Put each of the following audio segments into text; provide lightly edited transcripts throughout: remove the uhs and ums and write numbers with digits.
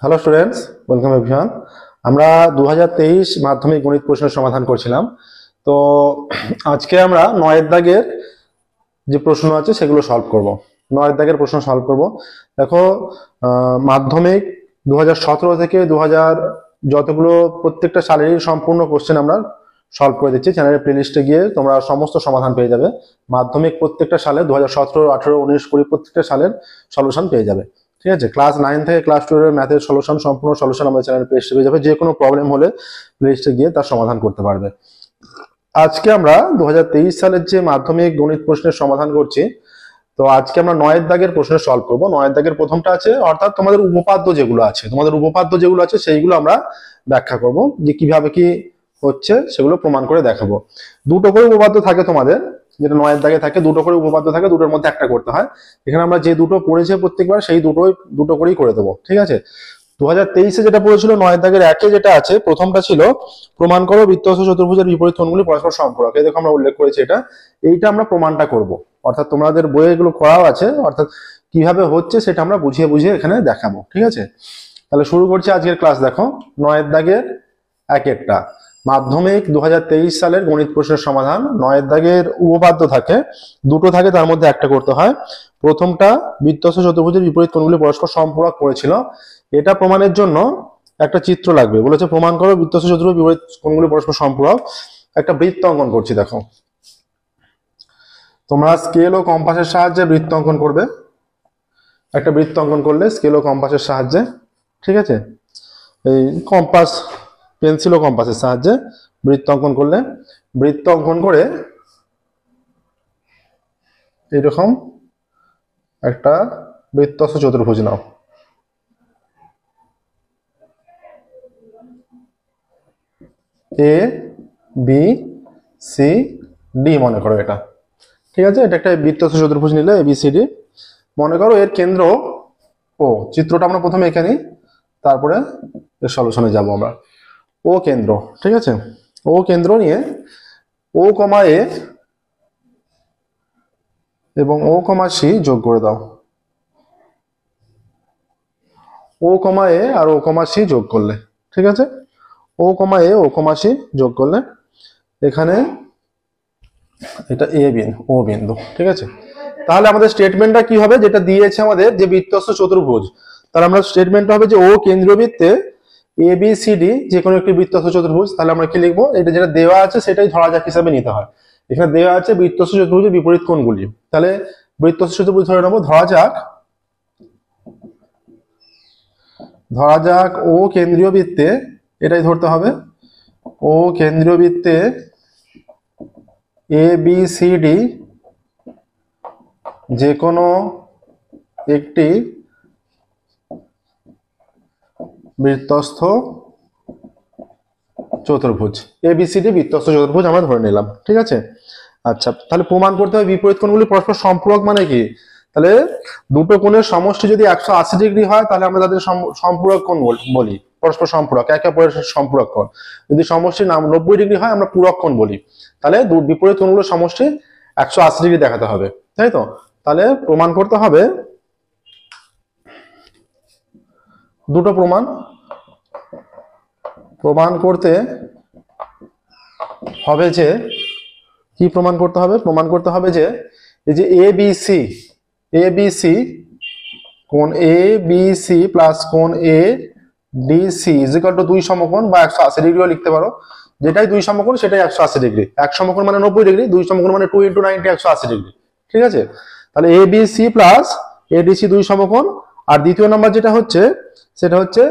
Hello students, welcome everyone. আমরা 2023 মাধ্যমিক গণিত প্রশ্নের সমাধান করছিলাম। তো আজকে আমরা 9 দাগের যে প্রশ্ন আছে সেগুলো সলভ করব। 9 দাগের প্রশ্ন সলভ করব। দেখো, মাধ্যমিক 2017 থেকে 2000 যতগুলো প্রত্যেকটা সালেরই সম্পূর্ণ কোশ্চেন আমরা সলভ করে দিচ্ছি। চ্যানেলের প্লেলিস্টে গিয়ে তোমরা সমস্ত সমাধান পেয়ে যাবে। মাধ্যমিক প্রত্যেকটা সালে 2017, 18, 19, 20 প্রত্যেকটা সালের সলিউশন পেয়ে যাবে। ঠিক আছে, ক্লাস 9 থেকে ক্লাস 12 এর ম্যাথের সলিউশন, সম্পূর্ণ সলিউশন আমাদের চ্যানেলে প্লেলিস্টে পেয়ে যাবে। যে কোনো প্রবলেম হলে প্লেলিস্টে গিয়ে তার সমাধান করতে পারবে। আজকে আমরা 2023 সালের যে মাধ্যমিক গণিত প্রশ্নের সমাধান করছি। তো আজকে আমরা 9 দাগের প্রশ্ন সলভ করব। 9 দাগের প্রথমটা আছে, অর্থাৎ তোমাদের উপপাদ্য যেগুলো আছে সেইগুলো আমরা ব্যাখ্যা করব, যে কিভাবে কি হচ্ছে সেগুলো প্রমাণ করে দেখাবো। দুটো করে উপপাদ্য থাকে তোমাদের, যেটা 9 দাগে থাকে, দুটো করে উপপাদ্য থাকে, দুটোর মধ্যে একটা করতে হয়। এখানে আমরা যে দুটো পড়েছি প্রত্যেকবার সেই দুটো করেই করে দেবো। ঠিক আছে, 2023-এ যেটা পড়েছিল 9 দাগের 1-এ যেটা আছে, প্রথমটা ছিল প্রমাণ করো বৃত্তস্থ চতুর্ভুজের বিপরীত কোণগুলি পরস্পর সম্পূরক। এই দেখো আমরা উল্লেখ করেছি এইটা আমরা প্রমাণটা করব। অর্থাৎ তোমাদের বইয়ে এগুলো করাও আছে, অর্থাৎ কিভাবে হচ্ছে সেটা আমরা বুঝিয়ে বুঝিয়ে এখানে দেখাবো। ঠিক আছে, তাহলে শুরু করছি আজকের ক্লাস। দেখো, 9 দাগের 1-1টা মাধ্যমিক 2023 সালের গণিত প্রশ্নের সমাধান। 9 দাগের উপপাদ্য থাকে, দুটো থাকে, তার মধ্যে একটা করতে হয়। প্রথমটা বৃত্তস্থ চতুর্ভুজের বিপরীত কোণগুলি পরস্পর সম্পূরক করেছিল। এটা প্রমাণের জন্য একটা চিত্র লাগবে। বলেছে প্রমাণ করো বৃত্তস্থ চতুর্ভুজ বিপরীত কোণগুলি পরস্পর সম্পূরক। একটা বৃত্ত অঙ্কন করছি। দেখো, তোমরা স্কেল ও কম্পাসের সাহায্যে বৃত্ত অঙ্কন করবে। একটা বৃত্ত অঙ্কন করলে স্কেল ও কম্পাসের সাহায্যে, ঠিক আছে, এই কম্পাস, পেন্সিল ও কম্পাসের সাহায্যে বৃত্ত অঙ্কন করলে, বৃত্ত অঙ্কন করে এইরকম একটা বৃত্তস্থ চতুর্ভুজ নাও। এ বি সি ডি মনে করো এটা। ঠিক আছে, এটা একটা বৃত্তস্থ চতুর্ভুজ নিলে এবিসিডি। মনে করো এর কেন্দ্র ও। চিত্রটা আমরা প্রথমে এখানে, তারপরে এর সলিউশনে যাব আমরা। ও কেন্দ্র, ঠিক আছে, ও কেন্দ্র নিয়ে ও কমা এ এবং ও কমা সি যোগ করে দাও। ও কমা এ আর ও কমা সি যোগ করলে, ঠিক আছে, ও কমা এ ও কমা সি যোগ করলে এখানে এটা ও বিন্দু। ঠিক আছে, তাহলে আমাদের স্টেটমেন্টটা কি হবে, যেটা দিয়েছে আমাদের যে বৃত্তস্থ চতুর্ভুজ, তাহলে আমরা স্টেটমেন্টটা হবে যে ও কেন্দ্রীয় বৃত্তে এ বি সি ডি যে কোনো একটি বৃত্তস্থ চতুর্ভুজ। তাহলে আমরা কি লিখবো, এটা যেটা দেওয়া আছে সেটাই ধরা যাক হিসাবে নিতে হয়। এখানে দেওয়া আছে বৃত্তস্থ চতুর্ভুজের বিপরীত কোণগুলি, তাহলে বৃত্তস্থ চতুর্ভুজ ধরে নেবো। ধরা যাক ও কেন্দ্রীয় বৃত্তে, এটাই ধরতে হবে, ও কেন্দ্রীয় বৃত্তে এ বি সি ডি যে কোনো একটি বৃত্তস্থ চতুর্ভুজ, এবিসিডি বৃত্তস্থ চতুর্ভুজ আমরা ধরে নিলাম। ঠিক আছে, আচ্ছা, তাহলে প্রমাণ করতে হবে বিপরীত কোণগুলি পরস্পর সম্পূরক। মানে কি, তাহলে দুটো কোণের সমষ্টি যদি 180 ডিগ্রি হয় তাহলে আমরা তাদের সম্পূরক কোণ বলি, পরস্পর সম্পূরক, একে অপরের সম্পূরক কোণ। যদি সমষ্টি 90 ডিগ্রি হয় আমরা পূরক কোণ বলি। তাহলে বিপরীত কোণগুলোর সমষ্টি 180 ডিগ্রি দেখাতে হবে, তাই তো। তাহলে প্রমাণ করতে হবে দুটো প্রমাণ করতে হবে যে কি প্রমাণ করতে হবে, প্রমাণ করতে হবে যে এই যে এবিসি কোণ এ বি সি প্লাস কোণ A D C is equal to 2 সমকোণ বা 180 ডিগ্রিও লিখতে পারো। যেটাই 2 সমকোণ সেটাই 180 ডিগ্রি। এক সমকোণ মানে 90 ডিগ্রি, 2 সমকোণ মানে 2 × 90 180 ডিগ্রি। ঠিক আছে, তাহলে A B C plus ADC 2 সমকোণ। আর দ্বিতীয় নাম্বার যেটা হচ্ছে সেটা হচ্ছে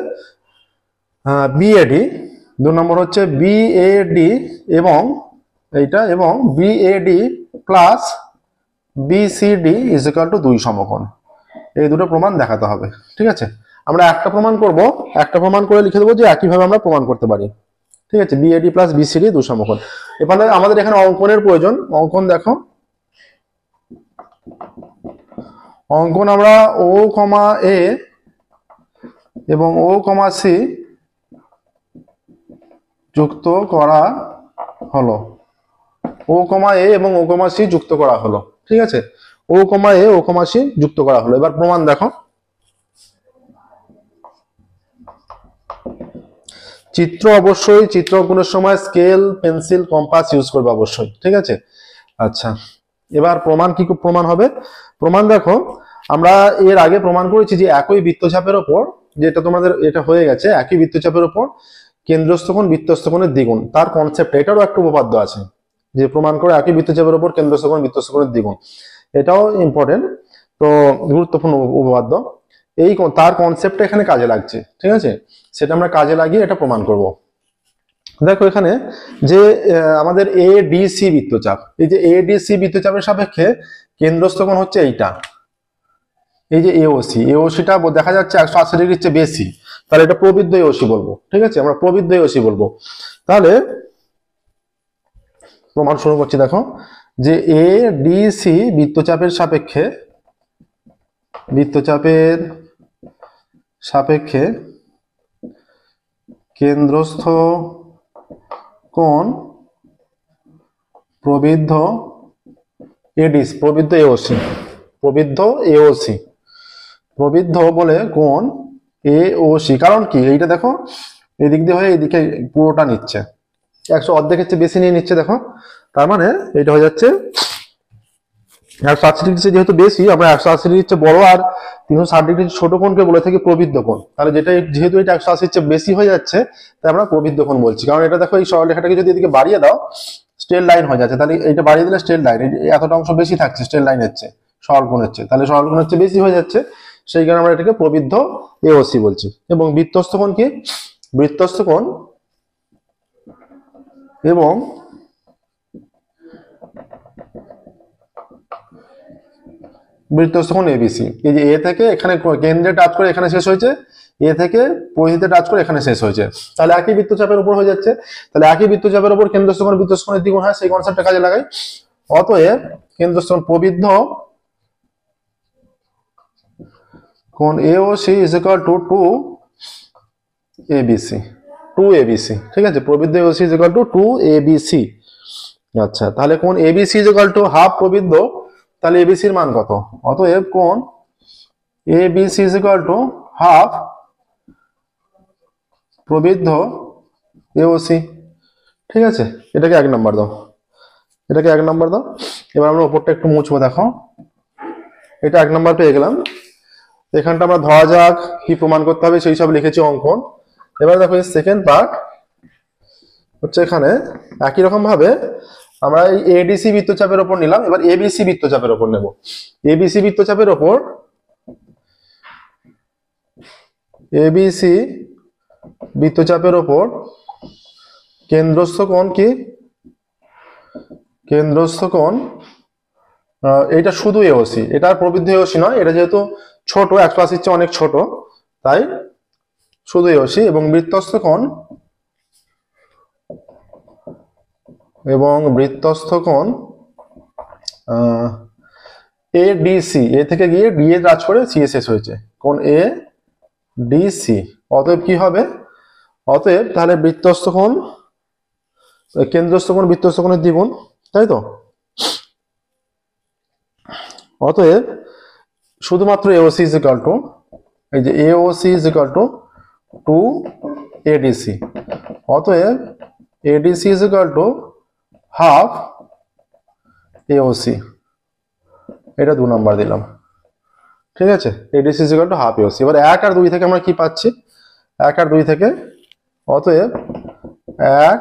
বিএডি, 2 নম্বর হচ্ছে বিএডি এবং এইটা, এবং BAD plus BCD is equal to 2 সমকোণ। এই দুটো প্রমাণ দেখাতে হবে। ঠিক আছে, আমরা একটা প্রমাণ করব, একটা প্রমাণ করে লিখে দেবো যে একইভাবে আমরা প্রমাণ করতে পারি। ঠিক আছে, বিএডি প্লাস বিসিডি 2 সমকোণ। এখানে আমাদের এখানে অঙ্কনের প্রয়োজন। অঙ্কন দেখো, অঙ্কন আমরা ও কমা এ এবং ও কমা সি যুক্ত করা হলো। ও কমা এ এবং ও কমা সি যুক্ত করা হলো। ঠিক আছে, ও কমা এ ও কমা সি যুক্ত করা হলো। এবার প্রমাণ দেখো, চিত্র অবশ্যই চিত্র অঙ্কনের সময় স্কেল পেন্সিল কম্পাস ইউজ করবে অবশ্যই, ঠিক আছে। আচ্ছা, এবার প্রমাণ কি প্রমাণ হবে? প্রমাণ দেখো, আমরা এর আগে প্রমাণ করেছি যে একই বৃত্তচাপের ওপর, যেটা তোমাদের এটা হয়ে গেছে, একই বৃত্তচাপের ওপর কেন্দ্রস্থ কোণ বৃত্তস্থ কোণের দ্বিগুণ, তার কনসেপ্ট এটারও একটা উপপাদ্য আছে যে প্রমাণ করে একই বৃত্তচাপের ওপর কেন্দ্রস্থ কোণ বৃত্তস্থ কোণের দ্বিগুণ। এটাও ইম্পর্টেন্ট, তো গুরুত্বপূর্ণ উপপাদ্য। এই তার কনসেপ্টটা এখানে কাজে লাগছে, ঠিক আছে, সেটা আমরা কাজে লাগিয়ে এটা প্রমাণ করব। দেখো এখানে যে আমাদের এডিসি বৃত্তচাপ, এই যে এডিসি বৃত্তচাপের সাপেক্ষে কেন্দ্রস্থ কোণ হচ্ছে এইটা, এই যে এওসিটা দেখা যাচ্ছে 180 ডিগ্রির চেয়ে বেশি, তাহলে এটা প্রবৃদ্ধ এওসি বলবো, ঠিক আছে, আমরা প্রবৃদ্ধ এওসি বলবো। তাহলে প্রমাণ শুরু করছি। দেখো যে এডিসি বৃত্তচাপের সাপেক্ষে কেন্দ্রস্থ কোণ প্রবৃদ্ধ এডিসি, প্রবৃদ্ধ বলে কোণ এওসি। কারণ কি, এইটা দেখো এদিক দিয়ে হয়ে এদিকে পুরোটা নিচ্ছে, 100 অর্ধেকের চেয়ে বেশি নিয়ে নিচ্ছে, দেখো তার মানে এটা হয়ে যাচ্ছে 180 ডিগ্রি যেহেতু বেশি, আমরা 180 ডিগ্রির চেয়ে বড় আর 360 ডিগ্রি ছোট কোণকে বলে থাকি প্রবৃদ্ধ কোণ। তাহলে যেহেতু এটা 180 চেয়ে বেশি হয়ে যাচ্ছে, তাই আমরা প্রবৃদ্ধ কোণ বলছি। কারণ এটা দেখো এই সরলরেখাটাকে যদি এদিকে বাড়িয়ে দাও স্ট্রেট লাইন হয়ে যাচ্ছে, তাহলে এটা বাড়িয়ে দিলে স্ট্রেট লাইন, এতটা অংশ বেশি থাকছে স্ট্রেট লাইনের চেয়ে, সরল কোণের চেয়ে, তাহলে সরল কোণের চেয়ে বেশি হয়ে যাচ্ছে, সেই কারণে আমরা এটাকে প্রবৃদ্ধ এওসি বলছি। এবং বৃত্তস্থ কোণ কি, বৃত্তস্থ কোণ এবং বৃত্তস্থ কোণ এবিসি, এই যে এ থেকে এখানে কেন্দ্রে টাচ করে এখানে শেষ হয়েছে, এ থেকে পরিধিতে টাচ করে এখানে শেষ হয়েছে, তাহলে একই বৃত্তচাপের উপর হয়ে যাচ্ছে। তাহলে একই বৃত্তচাপের উপর কেন্দ্রস্থ কোণ বৃত্তস্থ কোণের দ্বিগুণ হয়, সেই কনসেপ্টটা কাজে লাগাই। অতএব কেন্দ্রস্থ কোণ প্রবৃদ্ধ কোণ AOC is equal to 2ABC, ঠিক আছে, প্রবৃদ্ধ AOC is equal to 2ABC। আচ্ছা, তাহলে কোণ ABC is equal to half প্রবৃদ্ধ, তাহলে এবিসি এর মান কত? অতএব কোণ ABC is equal to half প্রবৃদ্ধ এওসি, ঠিক আছে। এটাকে 1 নাম্বার দাও, এবার আমরা উপরটা একটু মুছবো। দেখো এটা 1 নাম্বার পেয়ে গেলাম। এখানটা আমরা ধরা যাক কি প্রমাণ করতে হবে সেই সব লিখেছি অঙ্কন। এবার দেখো এই সেকেন্ড পার্ট হচ্ছে, এখানে একই রকম ভাবে আমরা এই এডিসি বৃত্তচাপের উপর নিলাম, এবার এবিসি বৃত্তচাপের উপর নেব। এবিসি বৃত্তচাপের উপর কেন্দ্রস্থ কোণ কি, এটা শুধু এওসি, এটা প্রবৃদ্ধ এওসি নয়, এটা যেহেতু ছোট 180 চেয়ে অনেক ছোট, তাই শুধু এওসি। এবং বৃত্তস্থ কোণ এডিসি, এ থেকে গিয়ে ডি এ টাচ করে সি এ শেষ হয়েছে, কোণ এ ডিসি। অতএব কি হবে? অতএব তাহলে কেন্দ্রস্থ কোণ বৃত্তস্থ কোণের দ্বিগুণ, তাই তো। অতএব শুধুমাত্র এওসি ইজ ইকুয়াল টু, এই যে AOC is equal two 2ADC। অতএব ADC is equal to half AOC, এটা 2 নাম্বার দিলাম, ঠিক আছে। ADC is equal to half AOC. এবার 1 আর 2 থেকে আমরা কি পাচ্ছি? 1 আর 2 থেকে, অতএব 1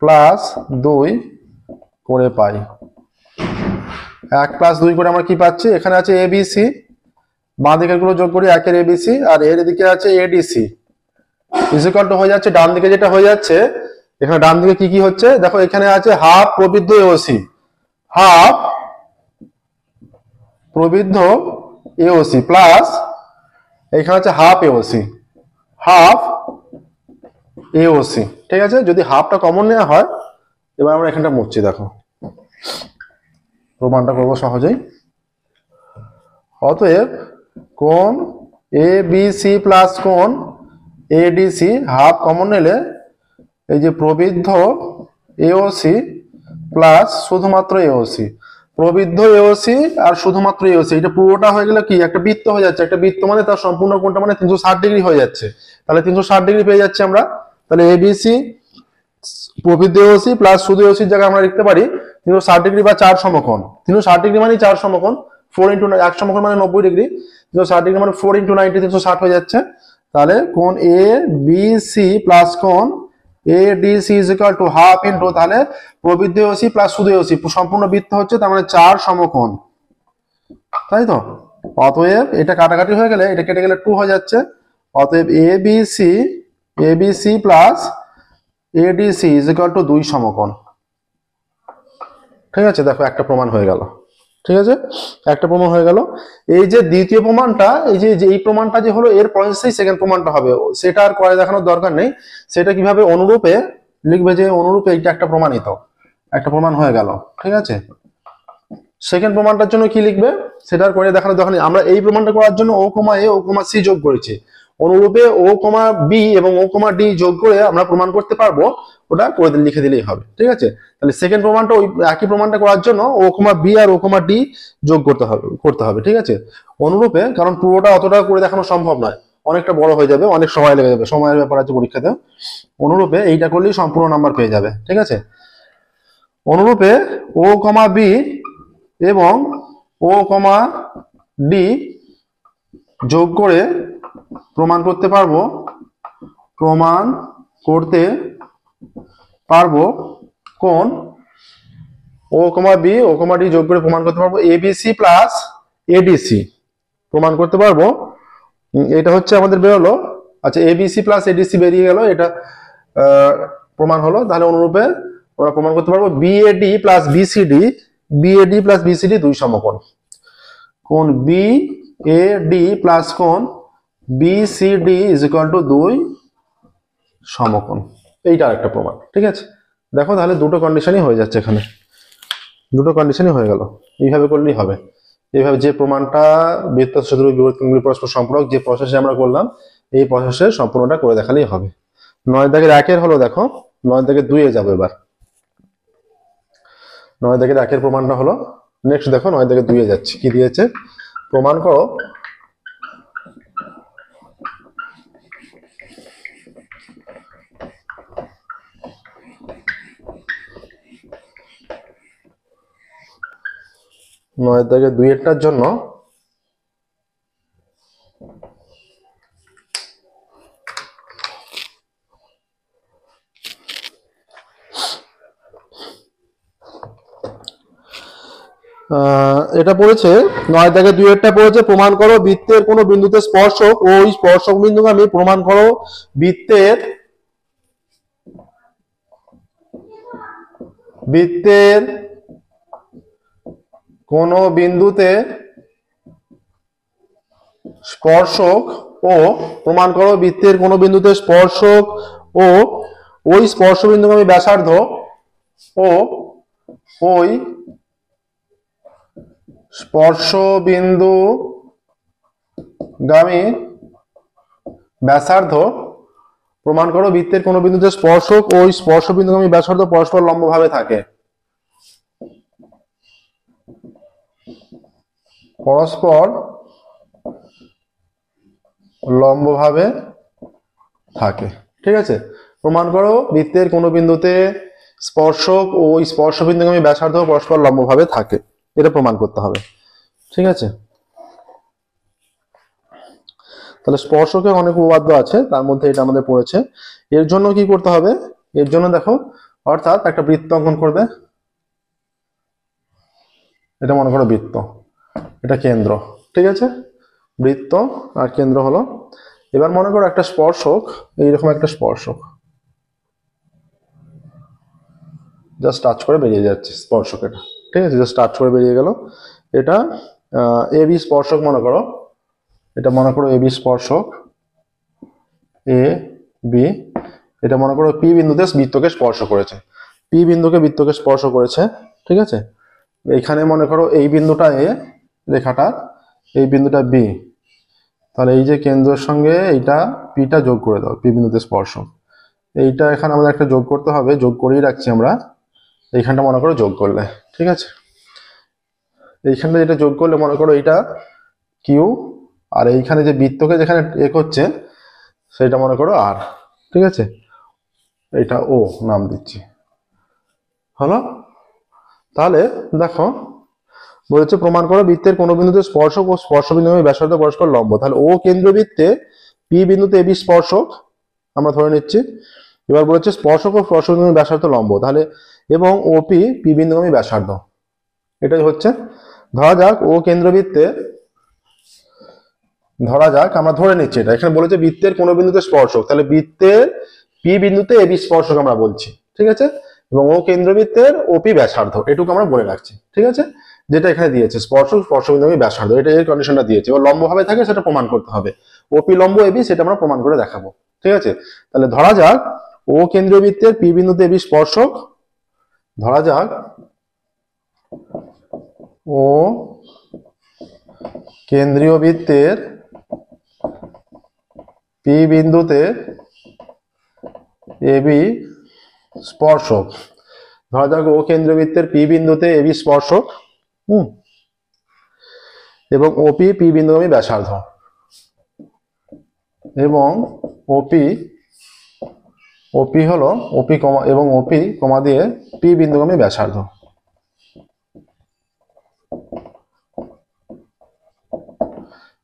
প্লাস 2 করে পাই। 1 প্লাস 2 করে আমরা কি পাচ্ছি? এখানে আছে এবিসি, বাঁ দিকের গুলো যোগ করি, 1 এর এবিসি আর এর দিকে আছে এডিসি, ইজ ইকুয়াল টু হয়ে যাচ্ছে ডান দিকে যেটা হয়ে যাচ্ছে, এখানে ডান দিকে কি কি হচ্ছে দেখো, এখানে আছে হাফ প্রবৃদ্ধ এওসি, হাফ প্রবৃদ্ধ এওসি প্লাস এখানে আছে হাফ এওসি, ঠিক আছে। যদি হাফটা কমন নেওয়া হয়, এবার আমরা এখানটা মুছছি, দেখো প্রমাণটা করবো সহজেই। অতএব কোণ এবিসি প্লাস কোণ এডিসি হাফ কমন নিলে এই যে প্রবৃদ্ধ এওসি প্লাস শুধুমাত্র এওসি, প্রবৃদ্ধ এওসি আর শুধুমাত্র এওসি, এটা পুরোটা হয়ে গেলে কি একটা বৃত্ত হয়ে যাচ্ছে। একটা বৃত্ত মানে তার সম্পূর্ণ কোণটা মানে 360 ডিগ্রি হয়ে যাচ্ছে, তাহলে 360 ডিগ্রি পেয়ে যাচ্ছে আমরা। তাহলে এবিসি প্রবৃদ্ধি ওসি প্লাস শুধু ওসির জায়গায় আমরা লিখতে পারি 360 ডিগ্রি বা 4 সমকোণ। 360 ডিগ্রি মানে 4 সমকোণ, 4 ইন্টু 1 সমকোণ মানে 90 ডিগ্রি, 360 ডিগ্রি মানে 4 ইন্টু 90 360 হয়ে যাচ্ছে। তাহলে কোণ এ বি সি প্লাস কোণ A D C is equal to half into, তাহলে প্রবৃদ্ধি ওসি প্লাস শুধু ওসি সম্পূর্ণ বৃত্ত হচ্ছে, তার মানে 4 সমকোণ, তাই তো। অতএব এটা কাটাকাটি হয়ে গেলে এটা কেটে গেলে 2 হয়ে যাচ্ছে। অতএব ABC plus ADC is equal to 2 সমকোণ। ঠিক আছে, দেখো একটা প্রমাণ হয়ে গেল। ঠিক আছে, একটা প্রমাণ হয়ে গেল। এই যে দ্বিতীয় প্রমাণটা, এই যে এই প্রমাণটা যে হলো এর প্রসেসেই সেকেন্ড প্রমাণটা হবে, সেটা আর করে দেখানোর দরকার নেই। সেটা কিভাবে অনুরূপে লিখবে, যে অনুরূপে এটা একটা প্রমাণিত, একটা প্রমাণ হয়ে গেল। ঠিক আছে, সেকেন্ড প্রমাণটার জন্য কি লিখবে সেটা আর করে দেখানোর দরকার নেই। আমরা এই প্রমাণটা করার জন্য ও কমা এ ও কমা সি যোগ করেছি, অনুরূপে ও কমা বি এবং ও কমা ডি যোগ করে আমরা প্রমাণ করতে পারবো, ওটা করে লিখে দিলেই হবে। ঠিক আছে, তাহলে সেকেন্ড প্রমাণটা ওই একই প্রমাণটা করার জন্য ও কমা বি আর ও কমা ডি যোগ করতে হবে। ঠিক আছে, অনুরূপে, কারণ পুরোটা অতটা করে দেখানো সম্ভব নয়, অনেকটা বড় হয়ে যাবে, অনেক সময় লেগে যাবে, সময়ের ব্যাপার আছে পরীক্ষাতে। অনুরূপে এইটা করলেই সম্পূর্ণ নাম্বার পেয়ে যাবে। ঠিক আছে, অনুরূপে ও কমা বি এবং ও কমা ডি যোগ করে প্রমাণ করতে পারবো কোন ও কমা বি ও কমা ডি যোগ করে প্রমাণ করতে পারবো এবিসি প্লাস এডিসি প্রমাণ করতে পারবো। এটা হচ্ছে আমাদের বেরোলো। আচ্ছা, এবিসি প্লাস এডিসি বেরিয়ে গেল, এটা প্রমাণ হলো। তাহলে অনুরূপে আমরা প্রমাণ করতে পারবো বিএডি প্লাস বিসিডি 2 সমকোণ। কোণ বিএডি প্লাস কোণ বিসিডি ইজ ইকুয়াল টু 2 সমকোণ। এইটা আরেকটা প্রমাণ। ঠিক আছে, দেখো তাহলে দুটো কন্ডিশনই হয়ে যাচ্ছে, এখানে দুটো কন্ডিশনই হয়ে গেল। এইভাবে করলেই হবে। এইভাবে যে প্রমাণটা বৃত্ত চতুর্ভুজ বিপরীতকোণগুলি পরস্পর সম্পর্ক যে প্রসেসে আমরা করলাম, এই প্রসেসে সম্পূর্ণটা করে দেখালেই হবে। 9 দাগের 1 হলো, দেখো 9 দাগের 2 যাবো এবার। 9 দাগের 1 প্রমাণটা হলো, নেক্সট দেখো 9 দাগের 2 যাচ্ছে। কি দিয়েছে, প্রমাণ করো নয় দাগের 2টার জন্য এটা পড়েছে 9 দাগের 2টা পড়েছে প্রমাণ করো বৃত্তের কোন বিন্দুতে স্পর্শক ও ওই স্পর্শক বিন্দুগামী প্রমাণ করো বৃত্তের কোন বিন্দুতে স্পর্শক ও প্রমাণ করো বৃত্তের কোন বিন্দুতে স্পর্শক ও ওই স্পর্শ বিন্দুগামী ব্যাসার্ধ ও ওই স্পর্শ বিন্দুগামী ব্যাসার্ধ প্রমাণ করো বৃত্তের কোন বিন্দুতে স্পর্শক ও ওই স্পর্শ বিন্দুগামী ব্যাসার্ধ পরস্পর লম্বভাবে থাকে। পরস্পর লম্বভাবে থাকে। ঠিক আছে, প্রমাণ করো বৃত্তের কোন বিন্দুতে স্পর্শক ও ওই স্পর্শ বিন্দুগামী ব্যাসার্ধ পরস্পর লম্বভাবে থাকে, এটা প্রমাণ করতে হবে। ঠিক আছে, তাহলে স্পর্শকের অনেক উপপাদ্য আছে, তার মধ্যে এটা আমাদের পড়েছে। এর জন্য কি করতে হবে, এর জন্য দেখো, অর্থাৎ একটা বৃত্ত অঙ্কন করবে। এটা মনে করো বৃত্ত, এটা কেন্দ্র। ঠিক আছে, বৃত্ত আর কেন্দ্র হলো। এবার মনে করো একটা স্পর্শক, এইরকম একটা স্পর্শক জাস্ট টাচ করে বেরিয়ে যাচ্ছে স্পর্শক, এটা ঠিক আছে, জাস্ট টাচ করে বেরিয়ে গেল। এটা এবি স্পর্শক মনে করো, এটা মনে করো এবি স্পর্শক এ বি। এটা মনে করো পি বিন্দুতে বৃত্তকে স্পর্শ করেছে, পি বিন্দুকে বৃত্তকে স্পর্শ করেছে। ঠিক আছে, এইখানে মনে করো এই বিন্দুটা এ রেখাটা, এই বিন্দুটা বি। তাহলে এই যে কেন্দ্রের সঙ্গে এইটা পিটা যোগ করে দাও, পি বিন্দুতে স্পর্শক। এইটা এখানে আমাদের একটা যোগ করতে হবে, যোগ করেই রাখছি আমরা। এইখানটা মনে করো যোগ করলে, ঠিক আছে, এইখানটা যেটা যোগ করলে মনে করো এইটা কিউ, আর এইখানে যে বৃত্তকে যেখানে এ করছে সেটা মনে করো আর। ঠিক আছে, এটা ও নাম দিচ্ছি, হলো। তাহলে দেখো বলেছে প্রমাণ করো বৃত্তের কোন বিন্দুতে স্পর্শক ও স্পর্শ বিন্দুগামী ব্যাসার্ধ পরস্পর লম্ব। তাহলে ও কেন্দ্রবৃত্তে পি বিন্দুতে এবি স্পর্শক আমরা ধরে নিচ্ছি। এবার বলেছে স্পর্শক ও স্পর্শ বিন্দুগামী ব্যাসার্ধ লম্ব, তাহলে এবং ওপি পি বিন্দুগামী ব্যাসার্ধ, এটাই হচ্ছে। ধরা যাক ও কেন্দ্রবৃত্তে, ধরা যাক আমরা ধরে নিচ্ছি এটা, এখানে বলেছে বৃত্তের কোন বিন্দুতে স্পর্শক, তাহলে বৃত্তের পি বিন্দুতে এবি স্পর্শক আমরা বলছি, ঠিক আছে। এবং ও কেন্দ্রবৃত্তের ওপি ব্যাসার্ধ, এটুকু আমরা বলে রাখছি, ঠিক আছে। যেটা এখানে দিয়েছে স্পর্শক স্পর্শ বিন্দুগামী ব্যাসার্ধ, এটা এর কন্ডিশনটা দিয়েছে। এবার লম্ব ভাবে থাকে সেটা প্রমাণ করতে হবে, ওপি লম্ব এবি সেটা আমরা প্রমাণ করে দেখাবো, ঠিক আছে। তাহলে ধরা যাক ও কেন্দ্রবৃত্তের পি বিন্দুতে এবি স্পর্শক, ধরা যাক ও কেন্দ্রীয় বৃত্তের পি বিন্দুতে এবি স্পর্শক, ধরা যাক ও কেন্দ্রবৃত্তের পি বিন্দুতে এবি স্পর্শক, এবং ওপি পি বিন্দুগামী ব্যাসার্ধ, এবং ওপি হলো ওপি কমা এবং ওপি কমা দিয়ে পি বিন্দুগামী ব্যাসার্ধ,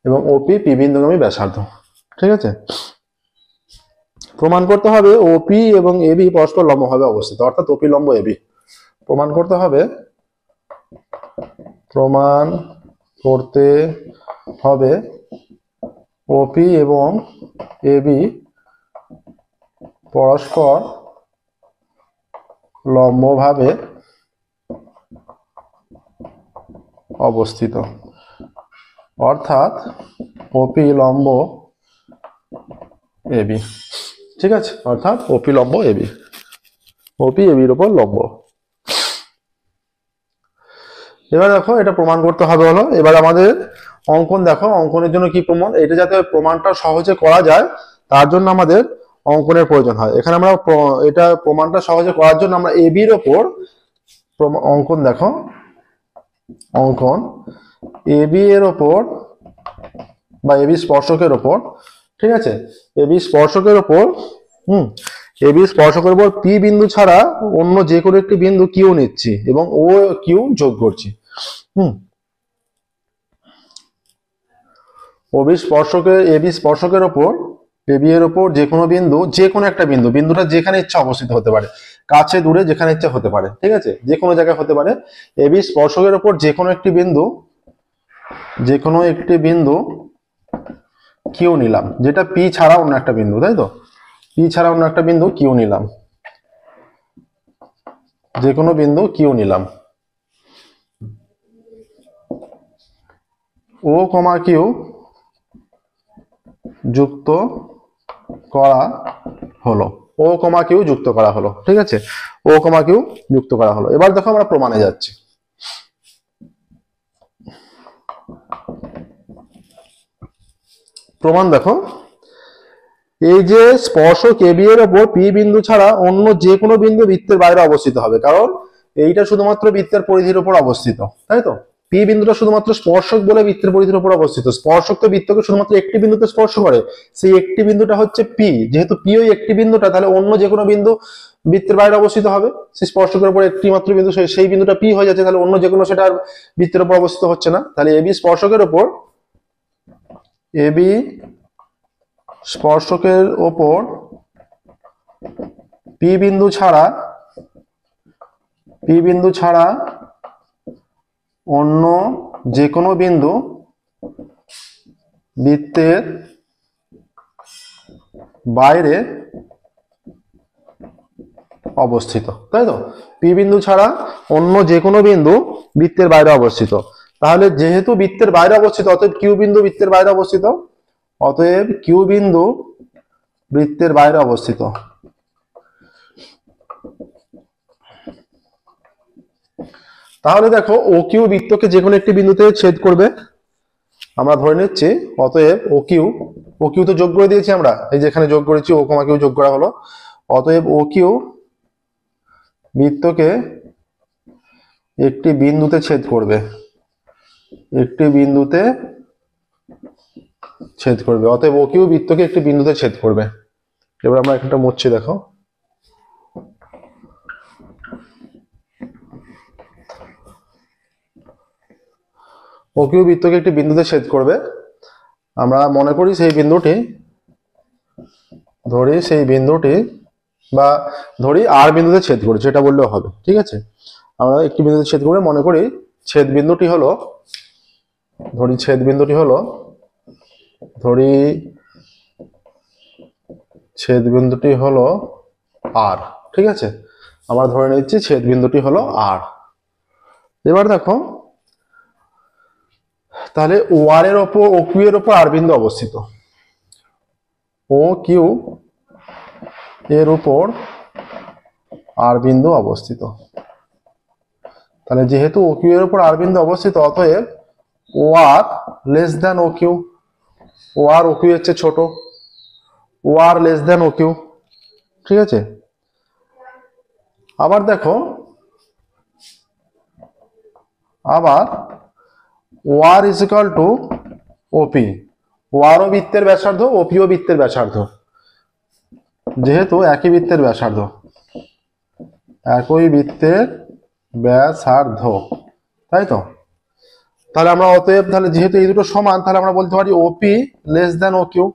এবং ওপি পি বিন্দুগামী ব্যাসার্ধ, ঠিক আছে। প্রমাণ করতে হবে ওপি এবং এবি পরস্পর লম্বভাবে অবস্থিত, অর্থাৎ ওপি লম্ব এবি প্রমাণ করতে হবে, প্রমাণ করতে হবে ওপি এবং এবি পরস্পর লম্বভাবে অবস্থিত, অর্থাৎ ওপি লম্ব এবি, ঠিক আছে। অর্থাৎ ওপি লম্ব এবি, ওপি এবির উপর লম্ব। এবার দেখো এটা প্রমাণ করতে হবে হলো, এবার আমাদের অঙ্কন দেখো, অঙ্কনের জন্য কি প্রমাণ, এটা যাতে প্রমাণটা সহজে করা যায় তার জন্য আমাদের অঙ্কনের প্রয়োজন হয়। এখানে আমরা এটা প্রমাণটা সহজে করার জন্য আমরা এবির ওপর অঙ্কন দেখো, অঙ্কন এবি এর ওপর বা এবি স্পর্শকের ওপর, ঠিক আছে। এবি স্পর্শকের ওপর এবি স্পর্শকের উপর পি বিন্দু ছাড়া অন্য যে কোনো একটি বিন্দু কিউ নিচ্ছি এবং ও কিউ যোগ করছি। এবি স্পর্শকের ওপর এবি এর ওপর যে কোনো বিন্দু, যে কোনো একটা বিন্দু, বিন্দুটা যেখানে ইচ্ছা অবস্থিত হতে পারে, কাছে দূরে যেখানে ইচ্ছা হতে পারে, ঠিক আছে, যে কোনো জায়গায় হতে পারে। এবি স্পর্শকের ওপর যে কোনো একটি বিন্দু কিউ নিলাম, যেটা পি ছাড়া অন্য একটা বিন্দু, তাই তো, পি ছাড়া অন্য একটা বিন্দু কিউ নিলাম, যে কোনো বিন্দু কিউ নিলাম, ও কমা কিউ যুক্ত করা হলো, ও কমা কিউ যুক্ত করা হলো, ঠিক আছে, ও কমা কিউ যুক্ত করা হলো। এবার দেখো আমরা প্রমাণে যাচ্ছি। প্রমাণ দেখো, এই যে স্পর্শক এবি এর ওপর পি বিন্দু ছাড়া অন্য যে কোনো বিন্দু বৃত্তের বাইরে অবস্থিত হবে, কারণ এইটা শুধুমাত্র বৃত্তের পরিধির উপর অবস্থিত, তাই তো। পি বিন্দুটা শুধুমাত্র স্পর্শক বলে বৃত্তের পরিধির উপর অবস্থিত, স্পর্শক তো বৃত্তকে শুধুমাত্র একটি বিন্দুতে স্পর্শ করে, সেই একটি বিন্দুটা হচ্ছে পি, যেহেতু পি ওই একটি বিন্দুটা, তাহলে অন্য যে কোনো বিন্দু বৃত্তের বাইরে অবস্থিত হবে, সেই স্পর্শকের উপর একটি মাত্র বিন্দু, সেই বিন্দুটা পি হয়ে যাচ্ছে, তাহলে অন্য যে কোনো সেটা আর বৃত্তের উপর অবস্থিত হচ্ছে না। তাহলে এবি স্পর্শকের ওপর পি বিন্দু ছাড়া অন্য যে কোনো বিন্দু বৃত্তের বাইরে অবস্থিত, তাই তো। পি বিন্দু ছাড়া অন্য যে কোনো বিন্দু বৃত্তের বাইরে অবস্থিত, তাহলে যেহেতু বৃত্তের বাইরে অবস্থিত অতএব কিউ বিন্দু বৃত্তের বাইরে অবস্থিত, অতএব কিউ বিন্দু বৃত্তের বাইরে অবস্থিত। তাহলে দেখো ও কিউ বৃত্তকে যে কোনো একটি বিন্দুতে ছেদ করবে, আমরা ধরে নিচ্ছি। অতএব ও কিউ তো যোগ করে দিয়েছি আমরা, এই যেখানে যোগ করেছি ও কমা কিউ যোগ করা হলো, অতএব ও কিউ বৃত্তকে একটি বিন্দুতে ছেদ করবে, অতএব ও কিউ বৃত্তকে একটি বিন্দুতে ছেদ করবে। এবার আমরা একটা মুছছি দেখো, ও কিউ বৃত্তকে একটি বিন্দুতে ছেদ করবে। আমরা মনে করি সেই বিন্দুটি, বা ধরি আর বিন্দুতে ছেদ করেছে, এটা বললেও হবে, ঠিক আছে। আমরা একটি বিন্দুতে ছেদ করে মনে করি ছেদ বিন্দুটি হলো আর, ঠিক আছে। আমরা ধরে নিচ্ছি ছেদ বিন্দুটি হলো আর। এবার দেখো, তাহলে ও কিউ এর ওপর আর বিন্দু অবস্থিত, ও কিউ এর উপর আর বিন্দু অবস্থিত। তাহলে যেহেতু ও কিউ এর উপর আর বিন্দু অবস্থিত, অতএব ও আর লেস দেন ও কিউ, ও আর ও কিউ এর চেয়ে ছোট, ও আর লেস দেন ও কিউ, ঠিক আছে। আবার দেখো, ও আর ইজ ইকুয়াল টু ওপি, ও আরও বৃত্তের ব্যাসার্ধ, ওপিও বৃত্তের ব্যাসার্ধ, যেহেতু একই বৃত্তের ব্যাসার্ধ, তাই তো। তাহলে আমরা অতএব, তাহলে যেহেতু এই দুটো সমান, তাহলে আমরা বলতে পারি ওপি less than O Q,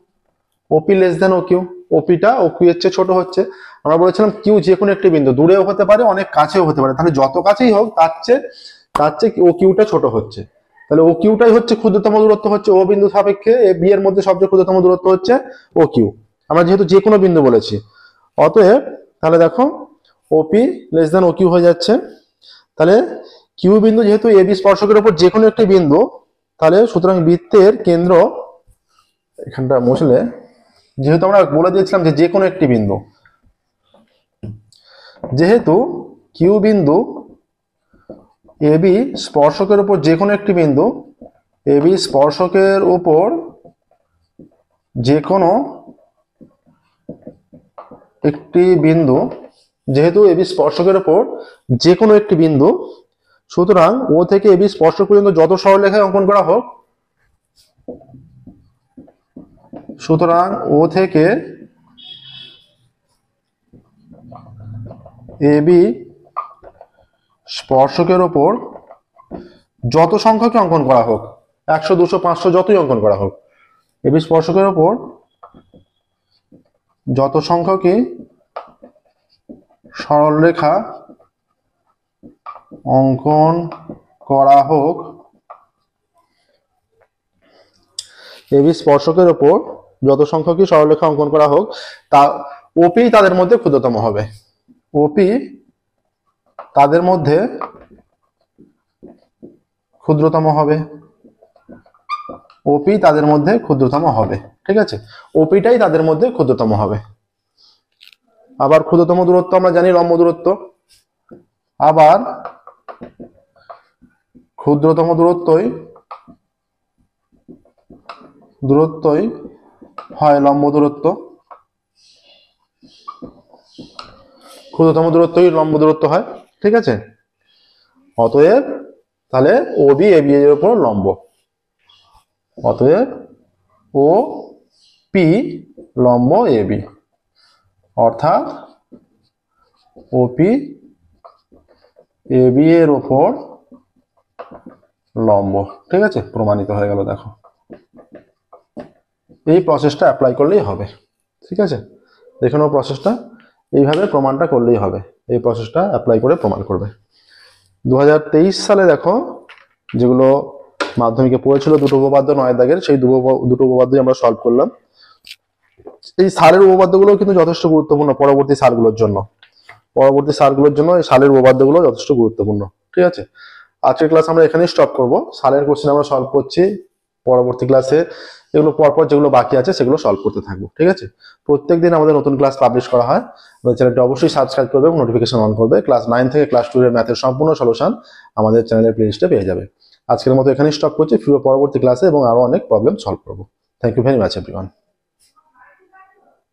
ওপিটা O Q এর চেয়ে ছোট হচ্ছে। আমরা বলেছিলাম কিউ যে কোনো একটি বিন্দু, দূরেও হতে পারে অনেক কাছেও হতে পারে, তাহলে যত কাছেই হোক তার চেয়ে ও কিউটা ছোট হচ্ছে। তাহলে ও কিউটাই হচ্ছে ক্ষুদ্রতম দূরত্ব, হচ্ছে ও বিন্দু সাপেক্ষে এ বি এর মধ্যে সবচেয়ে ক্ষুদ্রতম দূরত্ব হচ্ছে ও কিউ, আমরা যেহেতু যে কোনো বিন্দু বলেছি। অতএব তাহলে দেখো ওপি লেস দেন ও কিউ হয়ে যাচ্ছে। তাহলে কিউ বিন্দু যেহেতু এ বি স্পর্শকের উপর যে কোনো একটি বিন্দু, তাহলে সুতরাং বৃত্তের কেন্দ্র, এখানটা মুছলে, যেহেতু আমরা বলে দিয়েছিলাম যে কোনো একটি বিন্দু, যেহেতু কিউ বিন্দু এ বি স্পর্শকের উপর যে কোনো একটি বিন্দু, এ বি স্পর্শকের উপর যে কোনো একটি বিন্দু, যেহেতু এ বি স্পর্শকের উপর যে কোনো একটি বিন্দু, সুতরাং ও থেকে এ বি স্পর্শক পর্যন্ত যত সরলরেখায় অঙ্কন করা হোক, সুতরাং ও থেকে এ বি স্পর্শকের উপর যত সংখ্যকই অঙ্কন করা হোক, 100, 200, 500 যতই অঙ্কন করা হোক, এ বি স্পর্শকের উপর যত সংখ্যকই সরলরেখা অঙ্কন করা হোক, এ বি স্পর্শকের উপর যত সংখ্যকই সরলরেখা অঙ্কন করা হোক, তা ওপি তাদের মধ্যে ক্ষুদ্রতম হবে, ওপি তাদের মধ্যে ক্ষুদ্রতম হবে, ওপি তাদের মধ্যে ক্ষুদ্রতম হবে, ঠিক আছে। ওপিটাই তাদের মধ্যে ক্ষুদ্রতম হবে। আবার ক্ষুদ্রতম দূরত্ব আমরা জানি লম্ব দূরত্ব, আবার ক্ষুদ্রতম দূরত্বই হয় লম্ব দূরত্ব, ক্ষুদ্রতম দূরত্বই লম্ব দূরত্ব হয়, ঠিক আছে। অতএব তাহলে ও বি এ বি এর উপর লম্ব, অতএব ও পি লম্ব এ বি, অর্থাৎ ওপি এ বি এর উপর লম্ব, ঠিক আছে, প্রমাণিত হয়ে গেল। দেখো এই প্রসেসটা অ্যাপ্লাই করলেই হবে, ঠিক আছে। দেখে নাও প্রসেসটা, এইভাবে প্রমাণটা করলেই হবে, এই প্রসেসটা অ্যাপ্লাই করে প্রমাণ করবে। 2023 সালে দেখো যেগুলো মাধ্যমিকে পড়েছিল দুটো উপপাদ্য 9 দাগের, সেই দুটো উপপাদ্যই আমরা সলভ করলাম। এই সালের উপপাদ্যগুলো কিন্তু যথেষ্ট গুরুত্বপূর্ণ পরবর্তী সালগুলোর জন্য, এই সালের উপপাদ্যগুলো যথেষ্ট গুরুত্বপূর্ণ, ঠিক আছে। আজকের ক্লাস আমরা এখানেই স্টপ করব। সালের কোশ্চেন আমরা সলভ করছি, পরবর্তী ক্লাসে এগুলো পরপর যেগুলো বাকি আছে সেগুলো সলভ করতে থাকবো, ঠিক আছে। প্রত্যেকদিন আমাদের নতুন ক্লাস পাবলিশ করা হয়, আমাদের চ্যানেলটি অবশ্যই সাবস্ক্রাইব করবে এবং নোটিফিকেশন অন করবে। ক্লাস 9 থেকে ক্লাস 2 এর ম্যাথের সম্পূর্ণ সলিউশন আমাদের চ্যানেলের প্লেলিস্টে পেয়ে যাবে। আজকের মতো এখানেই স্টপ করছি, পরবর্তী ক্লাসে এবং আরো অনেক প্রবলেম সলভ করবো। Thank you very much everyone.